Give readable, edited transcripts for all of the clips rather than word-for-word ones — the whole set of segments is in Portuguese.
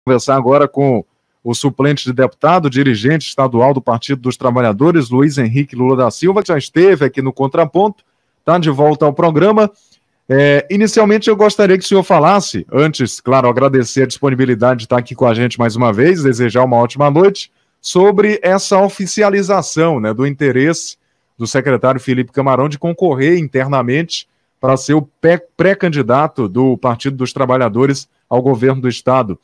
Conversar agora com o suplente de deputado, dirigente estadual do Partido dos Trabalhadores, Luiz Henrique Lula da Silva, que já esteve aqui no Contraponto, está de volta ao programa. Inicialmente eu gostaria que o senhor falasse, antes, claro, agradecer a disponibilidade de estar aqui com a gente mais uma vez, desejar uma ótima noite, sobre essa oficialização, né, do interesse do secretário Felipe Camarão de concorrer internamente para ser o pré-candidato do Partido dos Trabalhadores ao governo do Estado.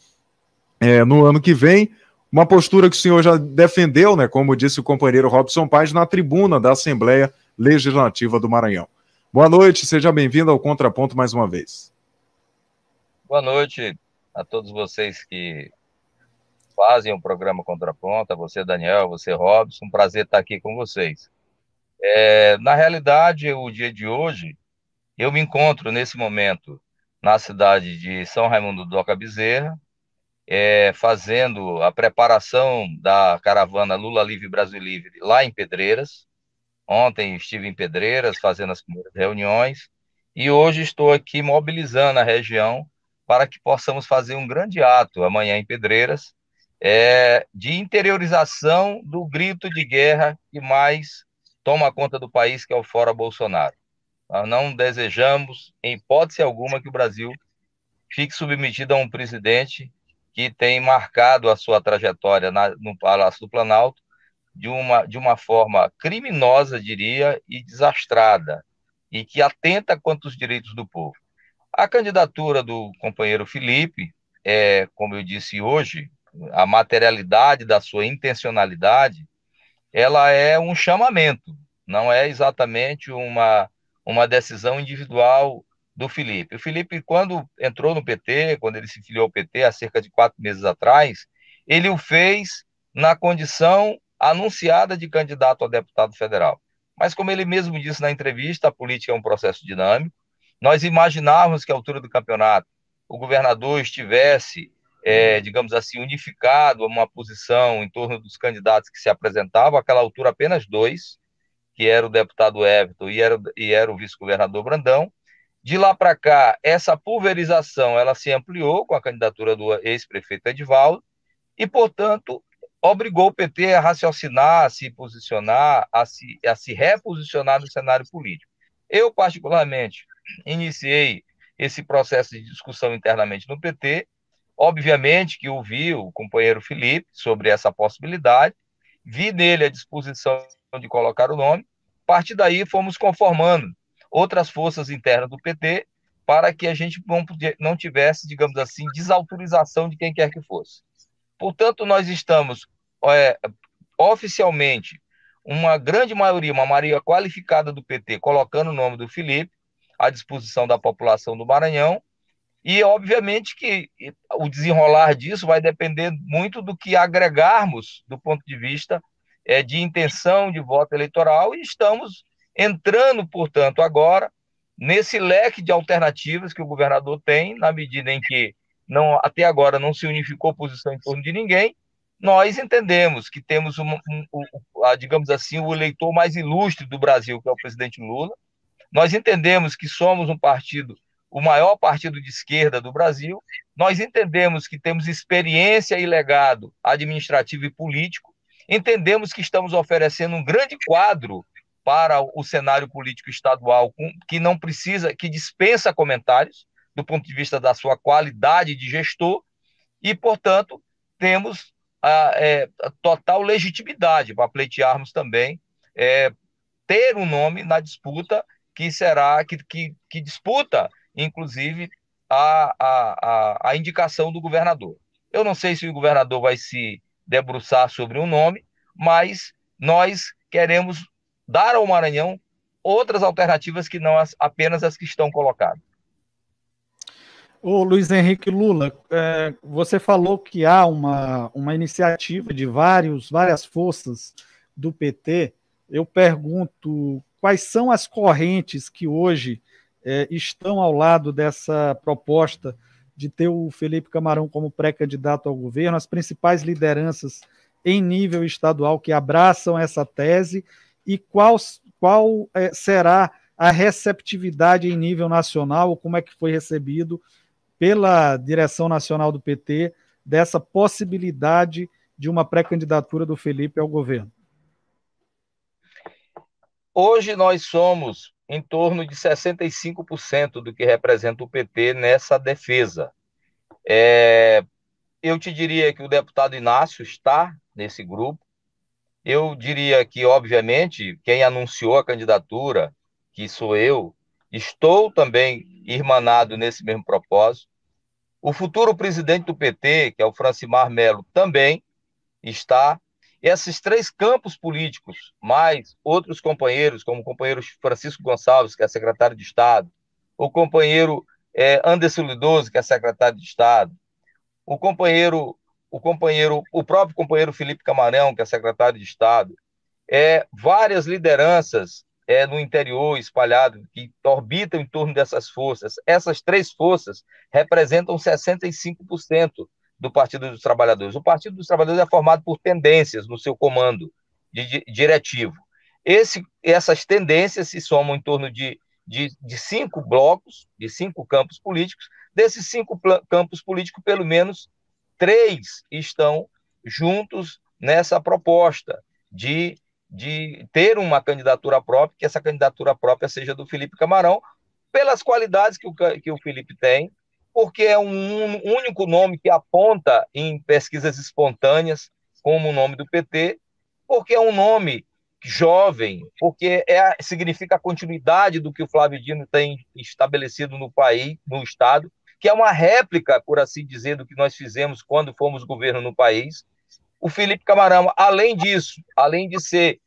No ano que vem, uma postura que o senhor já defendeu, né, como disse o companheiro Robson Paes, na tribuna da Assembleia Legislativa do Maranhão. Boa noite, seja bem-vindo ao Contraponto mais uma vez. Boa noite a todos vocês que fazem o programa Contraponto, a você, Daniel, a você, Robson, um prazer estar aqui com vocês. Na realidade, o dia de hoje, eu me encontro nesse momento na cidade de São Raimundo do Doca Bezerra, fazendo a preparação da caravana Lula Livre Brasil Livre lá em Pedreiras. Ontem estive em Pedreiras fazendo as primeiras reuniões e hoje estou aqui mobilizando a região para que possamos fazer um grande ato amanhã em Pedreiras, de interiorização do grito de guerra que mais toma conta do país, que é o Fora Bolsonaro. Nós não desejamos, em hipótese alguma, que o Brasil fique submetido a um presidente que tem marcado a sua trajetória no Palácio do Planalto de uma forma criminosa, diria, e desastrada, e que atenta contra os direitos do povo. A candidatura do companheiro Felipe, como eu disse hoje, a materialidade da sua intencionalidade, ela é um chamamento, não é exatamente uma decisão individual do Felipe. O Felipe, quando entrou no PT, quando ele se filiou ao PT há cerca de 4 meses atrás, ele o fez na condição anunciada de candidato a deputado federal. Mas, como ele mesmo disse na entrevista, a política é um processo dinâmico. Nós imaginávamos que, à altura do campeonato, o governador estivesse, digamos assim, unificado a uma posição em torno dos candidatos que se apresentavam, àquela altura apenas 2, que era o deputado Everton e era o vice-governador Brandão. De lá para cá, essa pulverização ela se ampliou com a candidatura do ex-prefeito Edivaldo e, portanto, obrigou o PT a raciocinar, a se posicionar, a se reposicionar no cenário político. Eu, particularmente, iniciei esse processo de discussão internamente no PT. Obviamente que ouvi o companheiro Felipe sobre essa possibilidade, vi nele a disposição de colocar o nome. A partir daí, fomos conformando outras forças internas do PT para que a gente não tivesse, digamos assim, desautorização de quem quer que fosse. Portanto, nós estamos oficialmente, uma grande maioria, uma maioria qualificada do PT, colocando o nome do Felipe à disposição da população do Maranhão, e obviamente que o desenrolar disso vai depender muito do que agregarmos do ponto de vista de intenção de voto eleitoral, e estamos entrando, portanto, agora nesse leque de alternativas que o governador tem, na medida em que até agora não se unificou posição em torno de ninguém. Nós entendemos que temos, digamos assim, o eleitor mais ilustre do Brasil, que é o presidente Lula. Nós entendemos que somos um partido, o maior partido de esquerda do Brasil. Nós entendemos que temos experiência e legado administrativo e político. Entendemos que estamos oferecendo um grande quadro para o cenário político estadual, que não precisa, que dispensa comentários do ponto de vista da sua qualidade de gestor, e, portanto, temos a total legitimidade para pleitearmos também ter um nome na disputa que disputa, inclusive, a indicação do governador. Eu não sei se o governador vai se debruçar sobre um nome, mas nós queremos dar ao Maranhão outras alternativas que não apenas as que estão colocadas. Ô Luiz Henrique Lula, você falou que há uma iniciativa de várias forças do PT. Eu pergunto, quais são as correntes que hoje estão ao lado dessa proposta de ter o Felipe Camarão como pré-candidato ao governo, as principais lideranças em nível estadual que abraçam essa tese, e qual será a receptividade em nível nacional, ou como é que foi recebido pela direção nacional do PT dessa possibilidade de uma pré-candidatura do Felipe ao governo? Hoje nós somos em torno de 65% do que representa o PT nessa defesa. Eu te diria que o deputado Inácio está nesse grupo. Eu diria que, obviamente, quem anunciou a candidatura, que sou eu, estou também irmanado nesse mesmo propósito. O futuro presidente do PT, que é o Francimar Melo, também está. Esses três campos políticos, mais outros companheiros, como o companheiro Francisco Gonçalves, que é secretário de Estado, o companheiro Anderson Lidoso, que é secretário de Estado, o próprio companheiro Felipe Camarão, que é secretário de Estado, várias lideranças no interior espalhado que orbitam em torno dessas forças. Essas três forças representam 65% do Partido dos Trabalhadores. O Partido dos Trabalhadores é formado por tendências no seu comando diretivo. Essas tendências se somam em torno de 5 blocos, de 5 campos políticos. Desses 5 campos políticos, pelo menos 3 estão juntos nessa proposta de ter uma candidatura própria, que essa candidatura própria seja do Felipe Camarão, pelas qualidades que o Felipe tem, porque é um único nome que aponta em pesquisas espontâneas como o nome do PT, porque é um nome jovem, porque significa a continuidade do que o Flávio Dino tem estabelecido no país, no Estado, que é uma réplica, por assim dizer, do que nós fizemos quando fomos governo no país. O Felipe Camarão, além disso, além de ser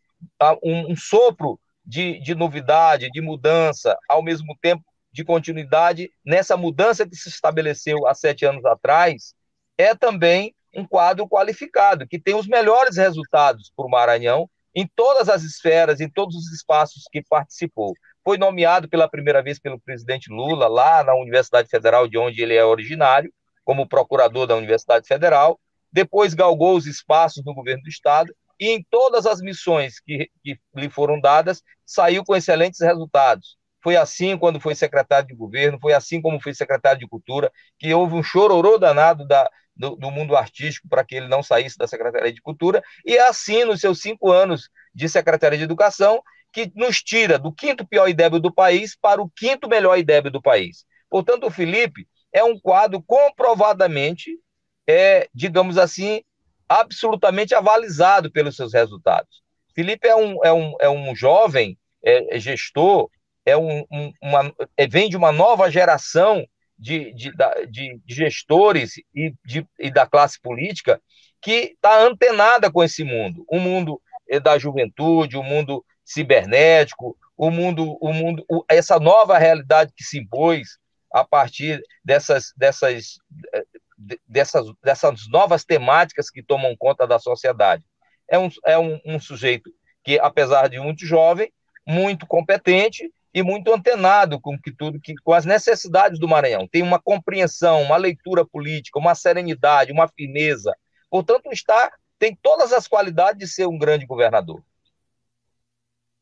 um sopro de novidade, de mudança, ao mesmo tempo de continuidade, nessa mudança que se estabeleceu há 7 anos atrás, é também um quadro qualificado, que tem os melhores resultados para o Maranhão, em todas as esferas, em todos os espaços que participou. Foi nomeado pela primeira vez pelo presidente Lula, lá na Universidade Federal, de onde ele é originário, como procurador da Universidade Federal, depois galgou os espaços no governo do Estado, e em todas as missões que lhe foram dadas, saiu com excelentes resultados. Foi assim quando foi secretário de governo, foi assim como foi secretário de cultura, que houve um chororô danado do mundo artístico para que ele não saísse da Secretaria de Cultura, e é assim, nos seus 5 anos de Secretaria de Educação, que nos tira do 5º pior IDEB do país para o 5º melhor IDEB do país. Portanto, o Felipe é um quadro comprovadamente, digamos assim, absolutamente avalizado pelos seus resultados. Felipe é um jovem gestor, vem de uma nova geração de gestores e da classe política que está antenada com esse mundo, o mundo da juventude, o mundo cibernético, essa nova realidade que se impôs a partir dessas novas temáticas que tomam conta da sociedade. É um sujeito que, apesar de muito jovem, muito competente e muito antenado com as necessidades do Maranhão. Tem uma compreensão, uma leitura política, uma serenidade, uma firmeza. Portanto, tem todas as qualidades de ser um grande governador.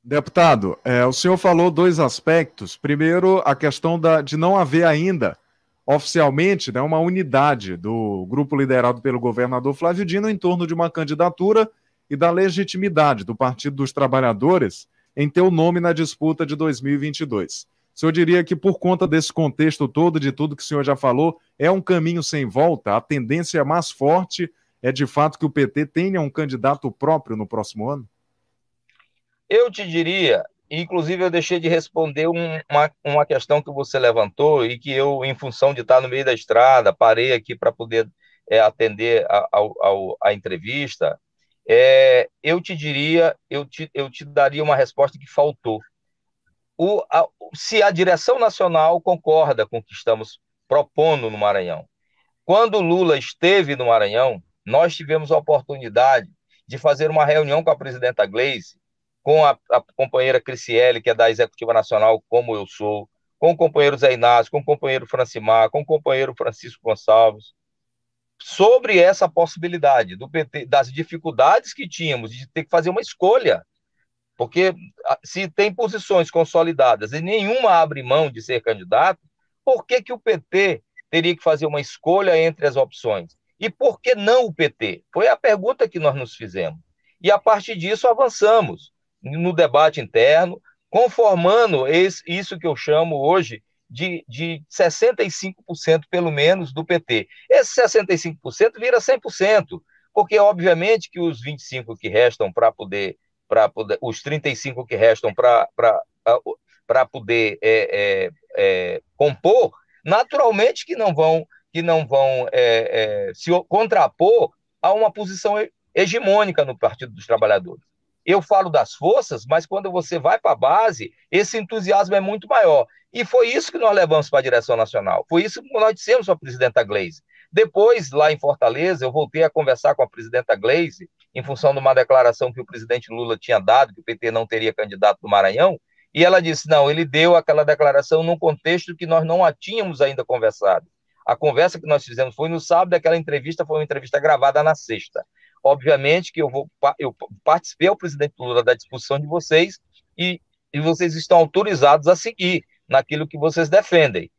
Deputado, o senhor falou 2 aspectos. Primeiro, a questão de não haver ainda, oficialmente, uma unidade do grupo liderado pelo governador Flávio Dino em torno de uma candidatura e da legitimidade do Partido dos Trabalhadores em ter o nome na disputa de 2022. O senhor diria que, por conta desse contexto todo, de tudo que o senhor já falou, é um caminho sem volta? A tendência mais forte é, de fato, que o PT tenha um candidato próprio no próximo ano? Eu te diria, inclusive eu deixei de responder uma questão que você levantou e que eu, em função de estar no meio da estrada, parei aqui para poder atender a entrevista. Eu te diria, eu te daria uma resposta que faltou. Se a direção nacional concorda com o que estamos propondo no Maranhão. Quando o Lula esteve no Maranhão, nós tivemos a oportunidade de fazer uma reunião com a presidenta Gleice, com a companheira Criciele, que é da Executiva Nacional, como eu sou, com o companheiro Zé Inácio, com o companheiro Francimar, com o companheiro Francisco Gonçalves, sobre essa possibilidade do PT, das dificuldades que tínhamos de ter que fazer uma escolha, porque se tem posições consolidadas e nenhuma abre mão de ser candidato, por que o PT teria que fazer uma escolha entre as opções? E por que não o PT? Foi a pergunta que nós nos fizemos. E a partir disso avançamos no debate interno, conformando isso que eu chamo hoje de 65% pelo menos do PT. Esse 65% vira 100%, porque obviamente que os 25% que restam para poder, os 35% que restam para poder compor, naturalmente que não vão se contrapor a uma posição hegemônica no Partido dos Trabalhadores. Eu falo das forças, mas quando você vai para a base, esse entusiasmo é muito maior. E foi isso que nós levamos para a direção nacional. Foi isso que nós dissemos para a presidenta Gleisi. Depois, lá em Fortaleza, eu voltei a conversar com a presidenta Gleisi, em função de uma declaração que o presidente Lula tinha dado, que o PT não teria candidato no Maranhão, e ela disse, não, ele deu aquela declaração num contexto que nós não a tínhamos ainda conversado. A conversa que nós fizemos foi no sábado, aquela entrevista foi uma entrevista gravada na sexta. Obviamente que eu participei ao presidente Lula da discussão de vocês e vocês estão autorizados a seguir naquilo que vocês defendem.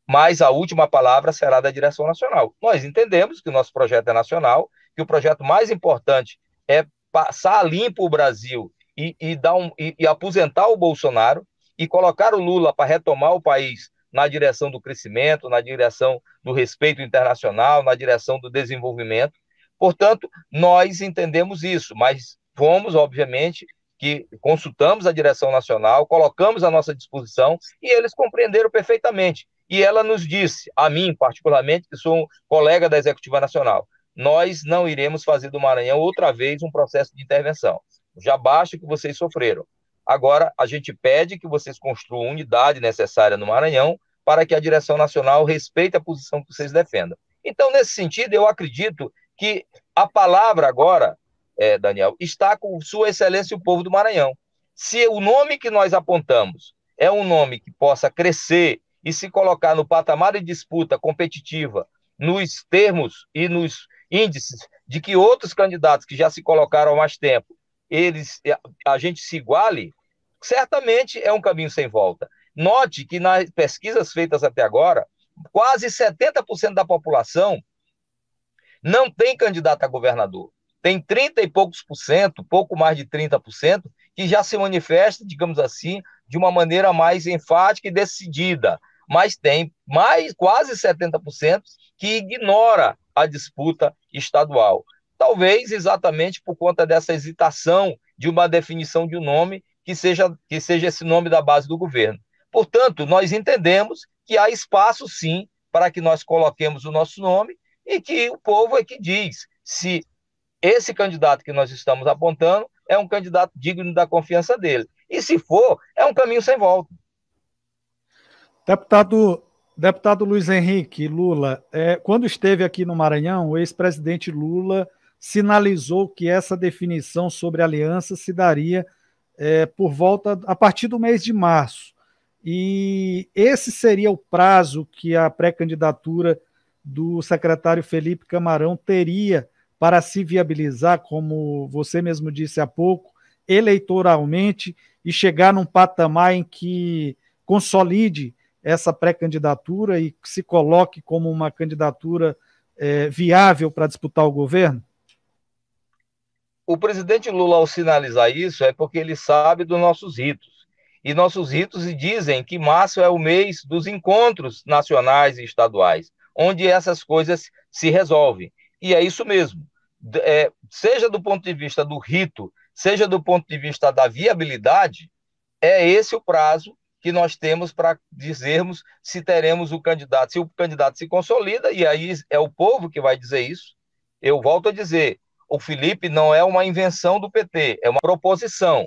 Mas a última palavra será da direção nacional. Nós entendemos que o nosso projeto é nacional, que o projeto mais importante é passar limpo o Brasil e aposentar o Bolsonaro e colocar o Lula para retomar o país na direção do crescimento, na direção do respeito internacional, na direção do desenvolvimento. Portanto, nós entendemos isso, mas fomos, obviamente, que consultamos a direção nacional, colocamos à nossa disposição e eles compreenderam perfeitamente. E ela nos disse, a mim particularmente, que sou um colega da Executiva Nacional, nós não iremos fazer do Maranhão outra vez um processo de intervenção. Já basta o que vocês sofreram. Agora, a gente pede que vocês construam a unidade necessária no Maranhão para que a direção nacional respeite a posição que vocês defendam. Então, nesse sentido, eu acredito que a palavra agora, Daniel, está com Sua Excelência o povo do Maranhão. Se o nome que nós apontamos é um nome que possa crescer e se colocar no patamar de disputa competitiva, nos termos e nos índices de que outros candidatos que já se colocaram há mais tempo, a gente se iguale, certamente é um caminho sem volta. Note que nas pesquisas feitas até agora, quase 70% da população não tem candidato a governador. Tem 30 e poucos por cento, pouco mais de 30%, que já se manifesta, digamos assim, de uma maneira mais enfática e decidida. Mas tem quase 70% que ignora a disputa estadual. Talvez exatamente por conta dessa hesitação de uma definição de um nome que seja esse nome da base do governo. Portanto, nós entendemos que há espaço, sim, para que nós coloquemos o nosso nome e que o povo é que diz se esse candidato que nós estamos apontando é um candidato digno da confiança dele. E se for, é um caminho sem volta. Deputado Luiz Henrique Lula, quando esteve aqui no Maranhão, o ex-presidente Lula sinalizou que essa definição sobre aliança se daria a partir do mês de março. E esse seria o prazo que a pré-candidatura do secretário Felipe Camarão teria para se viabilizar, como você mesmo disse há pouco, eleitoralmente e chegar num patamar em que consolide essa pré-candidatura e se coloque como uma candidatura viável para disputar o governo? O presidente Lula, ao sinalizar isso, é porque ele sabe dos nossos ritos. E nossos ritos dizem que março é o mês dos encontros nacionais e estaduais, onde essas coisas se resolvem. E é isso mesmo. Seja do ponto de vista do rito, seja do ponto de vista da viabilidade, é esse o prazo que nós temos para dizermos se teremos o candidato, se o candidato se consolida, e aí é o povo que vai dizer isso. Eu volto a dizer, o Felipe não é uma invenção do PT, é uma proposição.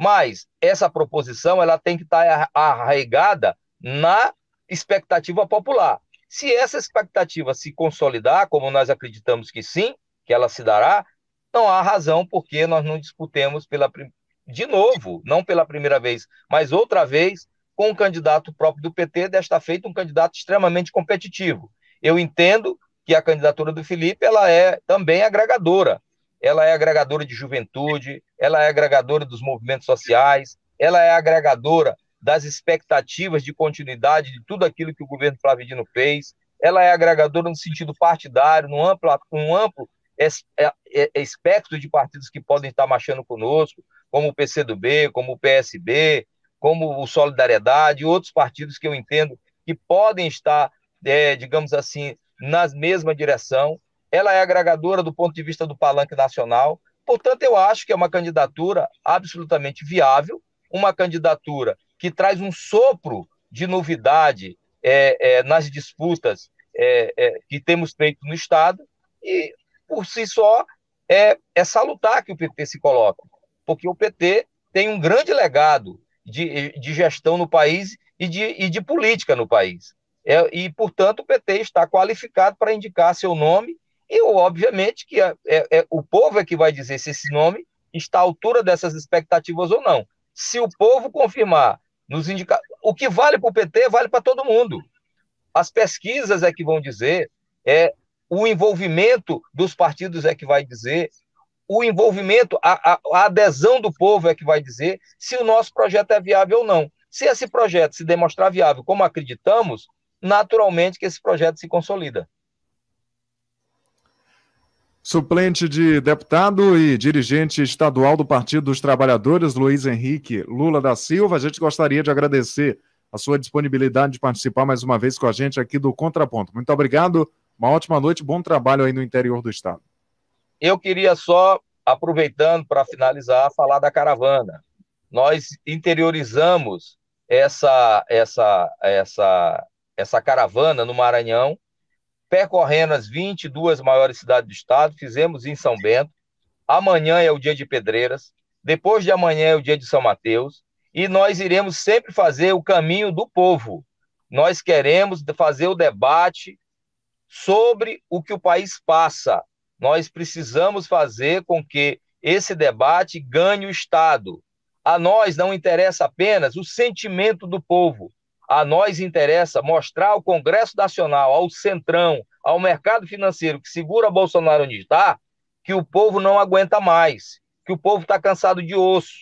Mas essa proposição ela tem que estar arraigada na expectativa popular. Se essa expectativa se consolidar, como nós acreditamos que sim, que ela se dará, não há razão porque nós não disputemos de novo, não pela primeira vez, mas outra vez, com um candidato próprio do PT, desta feita um candidato extremamente competitivo. Eu entendo que a candidatura do Felipe ela é também agregadora. Ela é agregadora de juventude, ela é agregadora dos movimentos sociais, ela é agregadora das expectativas de continuidade de tudo aquilo que o governo Flávio Dino fez, ela é agregadora no sentido partidário, num amplo espectro de partidos que podem estar marchando conosco, como o PCdoB, como o PSB, como o Solidariedade e outros partidos que eu entendo que podem estar, digamos assim, na mesma direção. Ela é agregadora do ponto de vista do palanque nacional. Portanto, eu acho que é uma candidatura absolutamente viável, uma candidatura que traz um sopro de novidade nas disputas que temos feito no Estado, e, por si só, é salutar que o PT se coloca, porque o PT tem um grande legado de gestão no país e de política no país. E, portanto, o PT está qualificado para indicar seu nome, e, obviamente, que o povo é que vai dizer se esse nome está à altura dessas expectativas ou não. Se o povo confirmar, o que vale para o PT vale para todo mundo. As pesquisas é que vão dizer, o envolvimento dos partidos é que vai dizer, o envolvimento, a adesão do povo é que vai dizer se o nosso projeto é viável ou não. Se esse projeto se demonstrar viável, como acreditamos, naturalmente que esse projeto se consolida. Suplente de deputado e dirigente estadual do Partido dos Trabalhadores, Luiz Henrique Lula da Silva, a gente gostaria de agradecer a sua disponibilidade de participar mais uma vez com a gente aqui do Contraponto. Muito obrigado, uma ótima noite, bom trabalho aí no interior do estado. Eu queria só, aproveitando para finalizar, falar da caravana. Nós interiorizamos essa caravana no Maranhão, percorrendo as 22 maiores cidades do estado, fizemos em São Bento. Amanhã é o dia de Pedreiras, depois de amanhã é o dia de São Mateus, e nós iremos sempre fazer o caminho do povo. Nós queremos fazer o debate sobre o que o país passa. Nós precisamos fazer com que esse debate ganhe o Estado. A nós não interessa apenas o sentimento do povo. A nós interessa mostrar ao Congresso Nacional, ao Centrão, ao mercado financeiro que segura Bolsonaro onde está, que o povo não aguenta mais, que o povo está cansado de osso,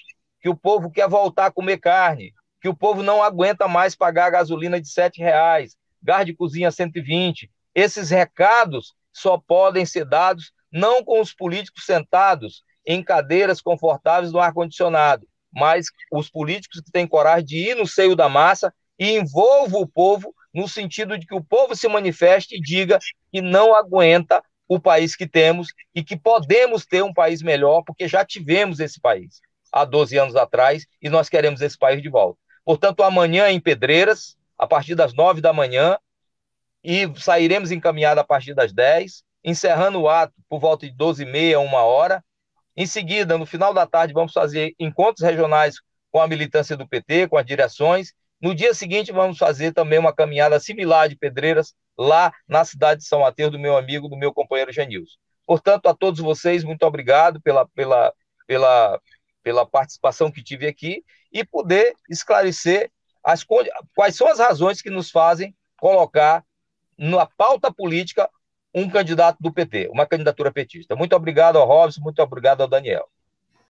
que o povo quer voltar a comer carne, que o povo não aguenta mais pagar a gasolina de R$7, gás de cozinha 120. Esses recados só podem ser dados não com os políticos sentados em cadeiras confortáveis no ar-condicionado, mas os políticos que têm coragem de ir no seio da massa e envolvam o povo no sentido de que o povo se manifeste e diga que não aguenta o país que temos e que podemos ter um país melhor, porque já tivemos esse país há 12 anos atrás e nós queremos esse país de volta. Portanto, amanhã em Pedreiras, a partir das 9 da manhã, e sairemos encaminhados a partir das 10, encerrando o ato por volta de 12h30, 1h. Em seguida, no final da tarde, vamos fazer encontros regionais com a militância do PT, com as direções. No dia seguinte, vamos fazer também uma caminhada similar de Pedreiras, lá na cidade de São Mateus, do meu amigo, do meu companheiro Janilson. Portanto, a todos vocês, muito obrigado pela participação que tive aqui e poder esclarecer quais são as razões que nos fazem colocar na pauta política um candidato do PT, uma candidatura petista. Muito obrigado ao Robson, muito obrigado ao Daniel.